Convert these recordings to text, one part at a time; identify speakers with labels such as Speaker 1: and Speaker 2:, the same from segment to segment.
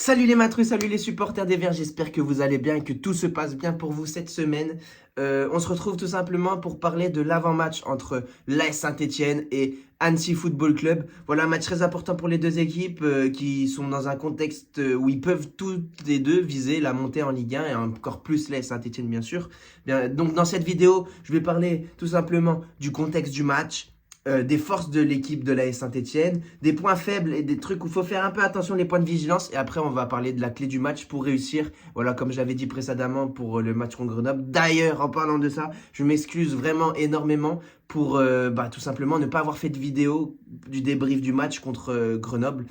Speaker 1: Salut les matrus, salut les supporters des Verts, j'espère que vous allez bien et que tout se passe bien pour vous cette semaine. On se retrouve tout simplement pour parler de l'avant-match entre l'AS Saint-Etienne et Annecy Football Club. Voilà un match très important pour les deux équipes qui sont dans un contexte où ils peuvent toutes les deux viser la montée en Ligue 1 et encore plus l'AS Saint-Etienne bien sûr. Bien, donc dans cette vidéo, je vais parler tout simplement du contexte du match, des forces de l'équipe de l'AS Saint-Etienne, des points faibles et des trucs où il faut faire un peu attention, les points de vigilance. Et après, on va parler de la clé du match pour réussir. Voilà, comme je l'avais dit précédemment pour le match contre Grenoble. D'ailleurs, en parlant de ça, je m'excuse vraiment énormément pour tout simplement ne pas avoir fait de vidéo du débrief du match contre Grenoble.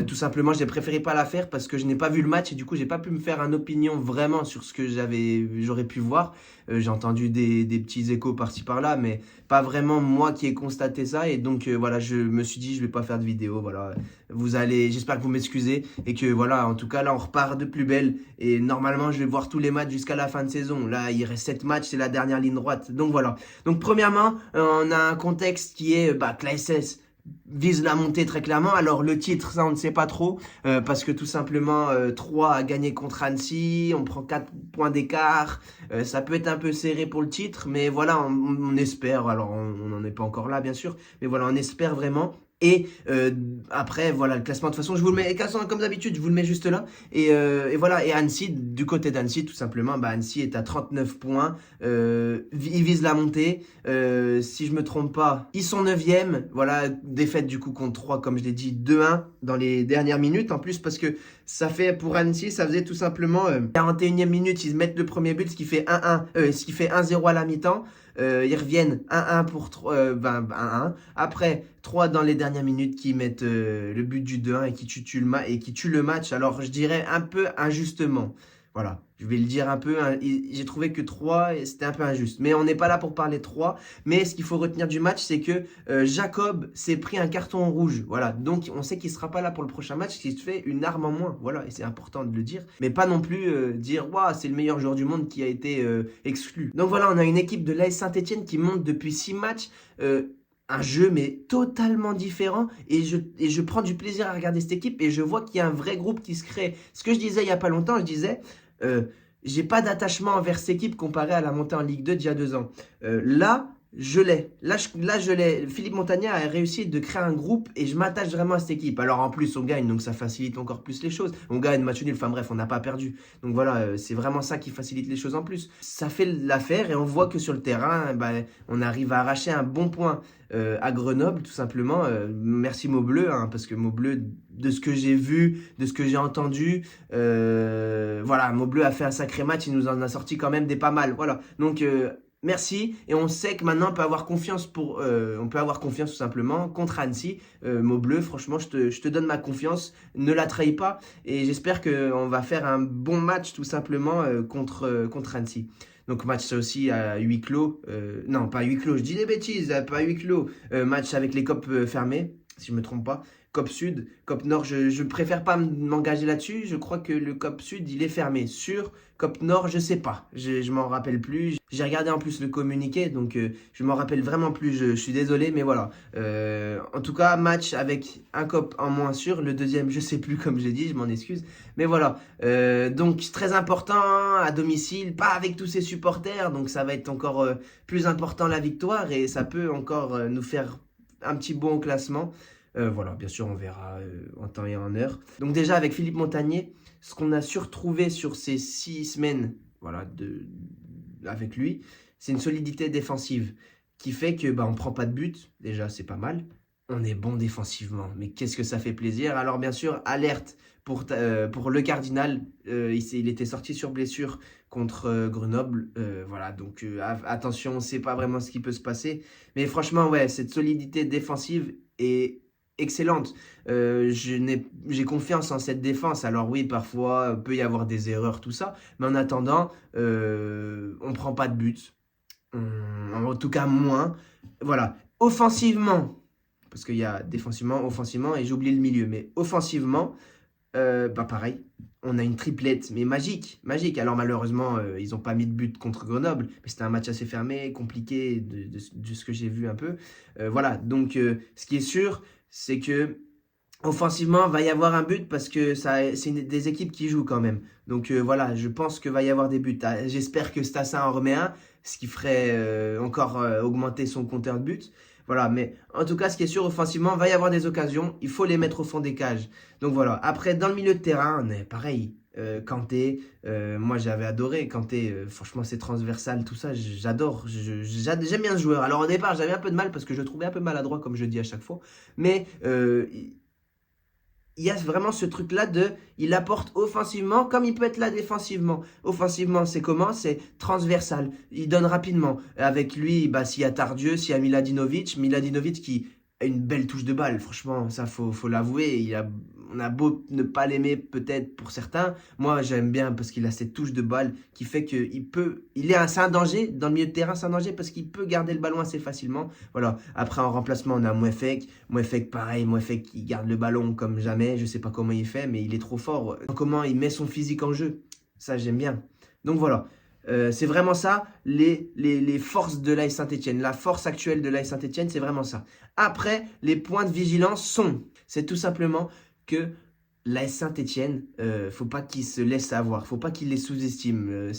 Speaker 1: Tout simplement, j'ai préféré pas la faire parce que je n'ai pas vu le match et du coup, j'ai pas pu me faire une opinion vraiment sur ce que j'aurais pu voir. J'ai entendu des petits échos par-ci par-là, mais pas vraiment moi qui ai constaté ça. Et donc, voilà, je me suis dit, je vais pas faire de vidéo. Voilà, j'espère que vous m'excusez et que voilà, en tout cas, là, on repart de plus belle. Et normalement, je vais voir tous les matchs jusqu'à la fin de saison. Là, il reste 7 matchs, c'est la dernière ligne droite. Donc, voilà. Donc, premièrement, on a un contexte qui est que la SS vise la montée très clairement. Alors le titre, ça on ne sait pas trop, parce que tout simplement 3 a gagné contre Annecy, on prend 4 points d'écart, ça peut être un peu serré pour le titre, mais voilà, on espère, alors on n'en est pas encore là bien sûr, mais voilà, on espère vraiment. Et après, voilà, le classement, de toute façon, je vous le mets, comme d'habitude, je vous le mets juste là. Et voilà, et Annecy, du côté d'Annecy, tout simplement, Annecy est à 39 points. Ils visent la montée. Si je me trompe pas, ils sont 9e. Voilà, défaite du coup contre 3, comme je l'ai dit, 2-1 dans les dernières minutes. En plus, parce que ça fait, pour Annecy, ça faisait tout simplement 41e minute, ils mettent le premier but, ce qui fait 1-1, ce qui fait 1-0 à la mi-temps. Ils reviennent 1-1 pour 1-1. Après, 3 dans les dernières minutes qui mettent le but du 2-1 et qui tuent le match. Alors, je dirais un peu injustement. Voilà, je vais le dire un peu. J'ai trouvé que 3, c'était un peu injuste. Mais on n'est pas là pour parler de 3. Mais ce qu'il faut retenir du match, c'est que Jacob s'est pris un carton rouge. Voilà, donc on sait qu'il ne sera pas là pour le prochain match, qu'il se fait une arme en moins. Voilà, et c'est important de le dire. Mais pas non plus dire, waouh, c'est le meilleur joueur du monde qui a été exclu. Donc voilà, on a une équipe de l'AS Saint-Etienne qui monte depuis 6 matchs. Un jeu mais totalement différent et je prends du plaisir à regarder cette équipe et je vois qu'il y a un vrai groupe qui se crée. Ce que je disais il y a pas longtemps, je disais j'ai pas d'attachement envers cette équipe comparé à la montée en Ligue 2 d'il y a 2 ans. Là, je l'ai. Là, je l'ai. Philippe Montagna a réussi de créer un groupe et je m'attache vraiment à cette équipe. Alors en plus, on gagne, donc ça facilite encore plus les choses. On gagne, match nul, enfin bref, on n'a pas perdu. Donc voilà, c'est vraiment ça qui facilite les choses en plus. Ça fait l'affaire et on voit que sur le terrain, on arrive à arracher un bon point à Grenoble, tout simplement. Merci Maubleu, hein, parce que Maubleu, de ce que j'ai vu, de ce que j'ai entendu, voilà, Maubleu a fait un sacré match, il nous en a sorti quand même des pas mal. Voilà, donc merci, et on sait que maintenant on peut avoir confiance on peut avoir confiance tout simplement contre Annecy. Maubleu, franchement, je te donne ma confiance, ne la trahis pas, et j'espère qu'on va faire un bon match tout simplement contre Annecy. Donc match ça aussi à huis clos, non pas à huis clos, je dis des bêtises, pas à huis clos, match avec les copes fermées, si je me trompe pas. COP Sud, COP Nord, je préfère pas m'engager là-dessus. Je crois que le COP Sud, il est fermé. Sur COP Nord, je sais pas. Je m'en rappelle plus. J'ai regardé en plus le communiqué, donc je m'en rappelle vraiment plus. Je suis désolé, mais voilà. En tout cas, match avec un COP en moins sûr. Le deuxième, je sais plus, comme j'ai dit, je m'en excuse. Mais voilà. Donc, très important à domicile, pas avec tous ses supporters. Donc, ça va être encore plus important la victoire et ça peut encore nous faire un petit bond au classement. Voilà, bien sûr, on verra en temps et en heure. Donc déjà, avec Philippe Montagné, ce qu'on a su retrouver sur ces 6 semaines voilà, avec lui, c'est une solidité défensive qui fait que on prend pas de but. Déjà, c'est pas mal. On est bon défensivement, mais qu'est-ce que ça fait plaisir. Alors bien sûr, alerte pour le Cardinal. Il était sorti sur blessure contre Grenoble. Voilà, donc attention, on ne sait pas vraiment ce qui peut se passer. Mais franchement, ouais, cette solidité défensive est excellente. J'ai confiance en cette défense. Alors oui, parfois, peut y avoir des erreurs, tout ça. Mais en attendant, on prend pas de but. En tout cas, moins. Voilà. Offensivement, parce qu'il y a défensivement, offensivement, et j'oublie le milieu. Mais offensivement, pareil. On a une triplette, mais magique, magique. Alors malheureusement, ils n'ont pas mis de but contre Grenoble, mais c'était un match assez fermé, compliqué de ce que j'ai vu un peu. Voilà, donc ce qui est sûr, c'est que Offensivement, va y avoir un but parce que c'est des équipes qui jouent quand même. Donc voilà, je pense que va y avoir des buts. Ah, j'espère que Stassin en remet un, ce qui ferait encore augmenter son compteur de buts. Voilà, mais en tout cas, ce qui est sûr, offensivement, va y avoir des occasions. Il faut les mettre au fond des cages. Donc voilà. Après, dans le milieu de terrain, on est pareil. Kanté, moi j'avais adoré Kanté. Franchement, c'est transversal, tout ça, j'adore. J'aime bien ce joueur. Alors au départ, j'avais un peu de mal parce que je le trouvais un peu maladroit, comme je dis à chaque fois. Mais il y a vraiment ce truc-là il apporte offensivement comme il peut être là défensivement. Offensivement, c'est comment? C'est transversal. Il donne rapidement. Avec lui, bah, s'il y a Tardieu, s'il y a Miladinovic qui a une belle touche de balle. Franchement, ça, faut l'avouer. On a beau ne pas l'aimer peut-être pour certains. Moi, j'aime bien parce qu'il a cette touche de balle qui fait c'est un danger. Dans le milieu de terrain, c'est un danger parce qu'il peut garder le ballon assez facilement. Voilà. Après, en remplacement, on a Mouefek. Mouefek, pareil, Mouefek, il garde le ballon comme jamais. Je sais pas comment il fait, mais il est trop fort. Comment il met son physique en jeu. Ça, j'aime bien. Donc voilà. C'est vraiment ça, les forces de l'AS Saint-Etienne. La force actuelle de l'AS Saint-Etienne, c'est vraiment ça. Après, les points de vigilance c'est tout simplement que l'AS Saint-Etienne, faut pas qu'il se laisse avoir, faut pas qu'il les sous-estime.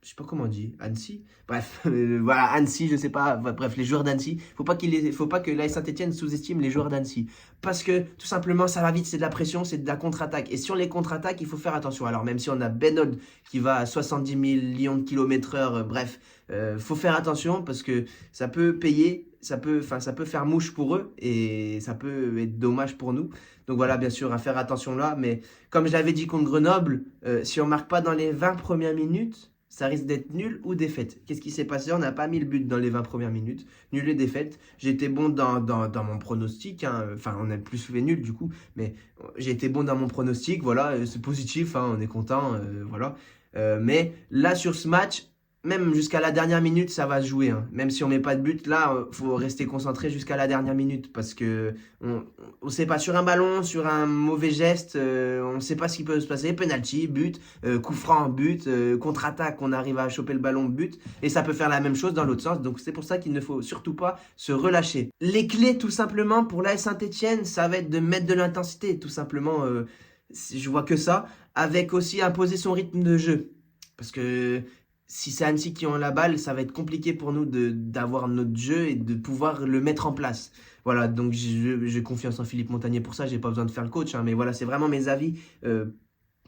Speaker 1: Je sais pas comment on dit, Annecy. Bref, voilà, Annecy, je sais pas. Bref, les joueurs d'Annecy. Faut pas que l'AS Saint-Etienne sous-estime les joueurs d'Annecy. Parce que, tout simplement, ça va vite, c'est de la pression, c'est de la contre-attaque. Et sur les contre-attaques, il faut faire attention. Alors, même si on a Benoît qui va à 70 millions de kilomètres/heure, bref, faut faire attention parce que ça peut payer, ça peut faire mouche pour eux et ça peut être dommage pour nous. Donc voilà, bien sûr, à faire attention là. Mais comme je l'avais dit contre Grenoble, si on marque pas dans les 20 premières minutes, ça risque d'être nul ou défaite. Qu'est-ce qui s'est passé? On n'a pas mis le but dans les 20 premières minutes. Nul et défaite. J'étais bon dans mon pronostic. Hein. Enfin, on a plus fait nul du coup. Mais j'ai été bon dans mon pronostic. Voilà, c'est positif. Hein, on est content. Voilà. Mais là, sur ce match, même jusqu'à la dernière minute, ça va se jouer. Hein. Même si on met pas de but, là, faut rester concentré jusqu'à la dernière minute parce que on sait pas sur un ballon, sur un mauvais geste, on ne sait pas ce qui peut se passer. Penalty, but, coup franc, but, contre-attaque, on arrive à choper le ballon, but, et ça peut faire la même chose dans l'autre sens. Donc c'est pour ça qu'il ne faut surtout pas se relâcher. Les clés, tout simplement, pour l'AS Saint-Etienne, ça va être de mettre de l'intensité, tout simplement. Je vois que ça, avec aussi imposer son rythme de jeu, parce que si c'est Annecy qui ont la balle, ça va être compliqué pour nous d'avoir notre jeu et de pouvoir le mettre en place. Voilà, donc j'ai confiance en Philippe Montagnier pour ça, j'ai pas besoin de faire le coach, hein, mais voilà, c'est vraiment mes avis,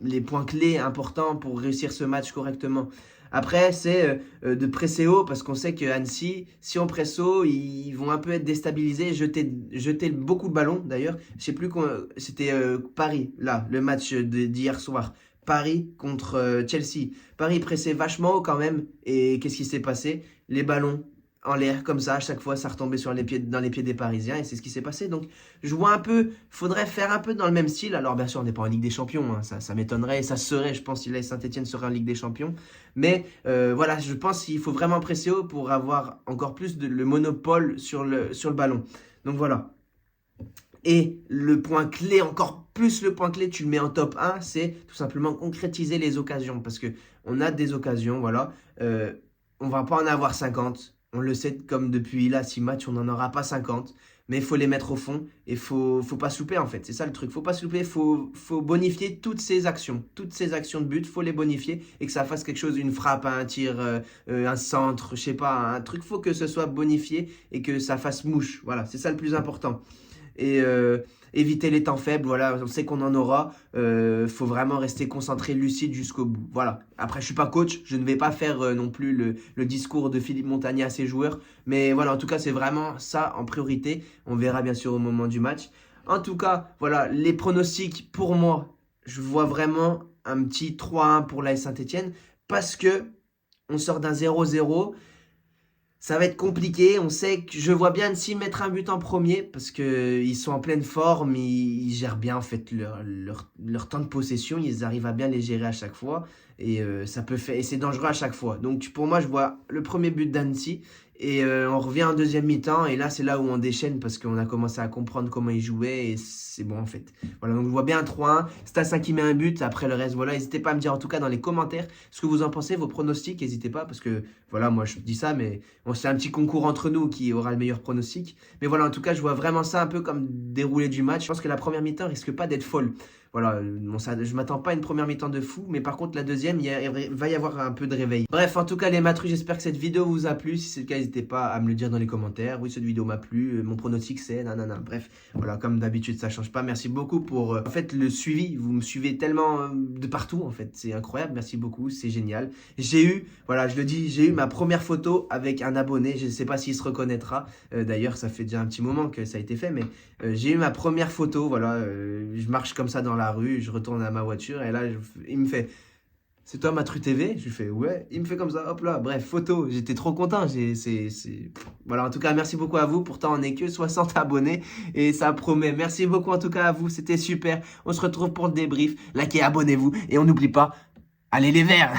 Speaker 1: les points clés importants pour réussir ce match correctement. Après, c'est de presser haut, parce qu'on sait que Annecy, si on presse haut, ils vont un peu être déstabilisés, jeter beaucoup de ballons d'ailleurs. Je sais plus, c'était Paris, là, le match d'hier soir. Paris contre Chelsea. Paris pressait vachement haut quand même. Et qu'est-ce qui s'est passé? Les ballons en l'air, comme ça, à chaque fois, ça retombait dans les pieds des Parisiens. Et c'est ce qui s'est passé. Donc, je vois un peu, faudrait faire un peu dans le même style. Alors, bien sûr, on n'est pas en Ligue des Champions. Hein, ça m'étonnerait. Et ça serait, je pense, si la Saint-Etienne serait en Ligue des Champions. Mais voilà, je pense qu'il faut vraiment presser haut pour avoir encore plus le monopole sur le ballon. Donc, voilà. Et le point clé, encore plus le point clé, tu le mets en top 1, c'est tout simplement concrétiser les occasions. Parce que on a des occasions, voilà. On va pas en avoir 50. On le sait, comme depuis là, 6 matchs, on n'en aura pas 50. Mais il faut les mettre au fond et faut pas souper en fait. C'est ça le truc. Faut pas souper, faut bonifier toutes ces actions. Toutes ces actions de but, faut les bonifier et que ça fasse quelque chose, une frappe, un tir, un centre, je sais pas, un truc. Faut que ce soit bonifié et que ça fasse mouche. Voilà, c'est ça le plus important. Et éviter les temps faibles, voilà, on sait qu'on en aura, faut vraiment rester concentré, lucide jusqu'au bout, voilà. Après, je suis pas coach, je ne vais pas faire non plus le discours de Philippe Montagnier à ses joueurs, mais voilà, en tout cas, c'est vraiment ça en priorité, on verra bien sûr au moment du match. En tout cas, voilà, les pronostics, pour moi, je vois vraiment un petit 3-1 pour l'AS Saint-Etienne, parce que on sort d'un 0-0, ça va être compliqué. On sait que je vois bien Annecy mettre un but en premier parce qu'ils sont en pleine forme. Ils gèrent bien en fait leur temps de possession. Ils arrivent à bien les gérer à chaque fois. Et ça peut faire, et c'est dangereux à chaque fois. Donc pour moi, je vois le premier but d'Annecy Et on revient en deuxième mi-temps et là c'est là où on déchaîne parce qu'on a commencé à comprendre comment ils jouaient et c'est bon en fait. Voilà, donc je vois bien 3-1, Stassin qui met un but, après le reste voilà, n'hésitez pas à me dire en tout cas dans les commentaires ce que vous en pensez, vos pronostics, n'hésitez pas parce que voilà, moi je dis ça mais bon, c'est un petit concours entre nous qui aura le meilleur pronostic. Mais voilà, en tout cas je vois vraiment ça un peu comme déroulé du match. Je pense que la première mi-temps risque pas d'être folle. Voilà, bon, ça, je m'attends pas à une première mi-temps de fou, mais par contre la deuxième, il va y avoir un peu de réveil. Bref, en tout cas les matrus, j'espère que cette vidéo vous a plu. Si c'est le cas, n'hésitez pas à me le dire dans les commentaires. Oui, cette vidéo m'a plu, mon pronostic c'est nanana. Bref, voilà, comme d'habitude, ça change pas. Merci beaucoup pour en fait le suivi. Vous me suivez tellement de partout en fait, c'est incroyable. Merci beaucoup, c'est génial. J'ai eu, voilà, je le dis, j'ai eu ma première photo avec un abonné. Je ne sais pas s'il se reconnaîtra. D'ailleurs, ça fait déjà un petit moment que ça a été fait, mais j'ai eu ma première photo. Voilà, je marche comme ça dans la rue, je retourne à ma voiture et là, il me fait c'est toi Matru TV? Je lui fais ouais. Il me fait comme ça, hop là. Bref, photo. J'étais trop content. Voilà, en tout cas, merci beaucoup à vous. Pourtant, on n'est que 60 abonnés et ça promet. Merci beaucoup en tout cas à vous. C'était super. On se retrouve pour le débrief. Likez, abonnez-vous et on n'oublie pas, allez les verts!